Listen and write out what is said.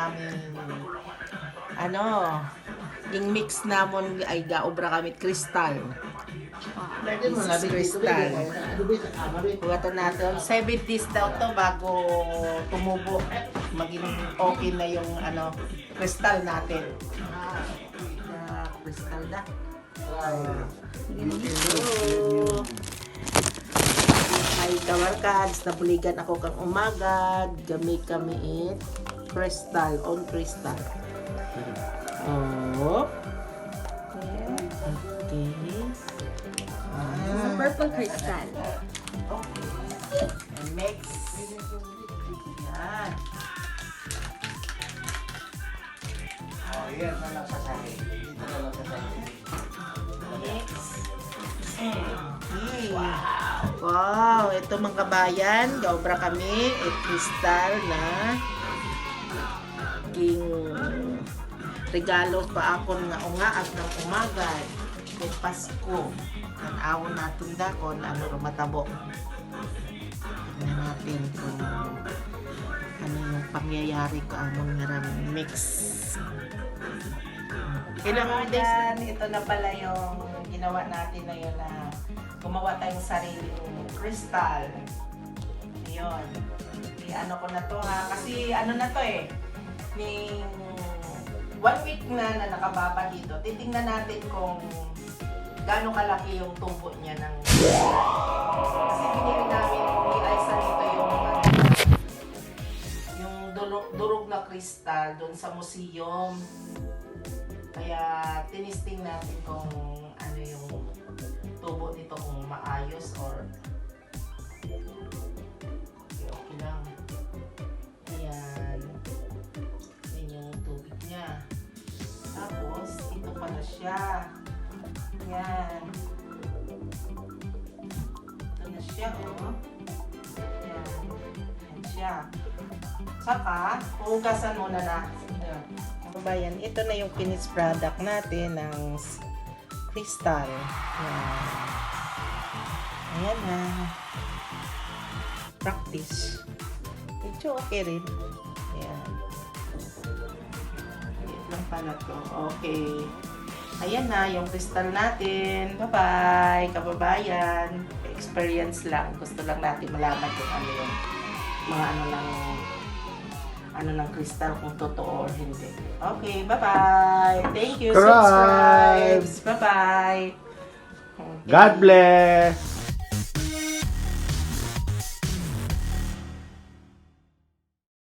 namin ano, yung mix namon ay gaobra kami kristal. This is kristal. Buwatan natin 70s daw to bago tumubo. Maging okay na yung ano, kristal natin. Kristal na. Hello. Ay kamarkads, nabuligan ako kang umaga. Gamit kami it kristal, on kristal. Oh. Okay. Purple crystal. Okay. And mix. Yan. Oh, yan na lang sasahin. Dito na lang sasahin. Mix. Okay. Wow. Ito mga kabayan. Gaobra kami. Kristal na king regalo pa ako nga ungaag ng umaga. Kay Pasko. Ang awon natin dakon, ano rumatabo. Tignan natin kung ano yung pangyayari ko amon nga mix. Ilang days ito na pala yung ginawa natin na yun na gumawa tayong sariling kristal. Ayun. Ano ko na to ha, kasi ano na to eh, ning 1 week na nakababa dito. Titingnan natin kung gaano kalaki yung tubo niya ng kasi binili namin ni Aiza nito yung durog na kristal doon sa museum. Kaya tinisting natin kung ano yung tubo nito, kung maayos or okay lang. Ayan. Ayan yung tubig niya. Tapos, ito pala siya. Yan. Ito na siya, oh. Yan. Yan siya. Saka, hugasan muna na. Yan. Kabayan, ito na yung finished product natin ng crystal. Yan. Ayan na. Practice. Medyo okay rin. Yan. Ito lang pala to. Okay. Ayan na, yung kristal natin. Bye-bye, kababayan. Experience lang. Gusto lang natin malaman kung ano yung mga ano ng kristal, kung totoo or hindi. Okay, bye-bye. Thank you. Subscribe. Bye-bye. Okay. God bless!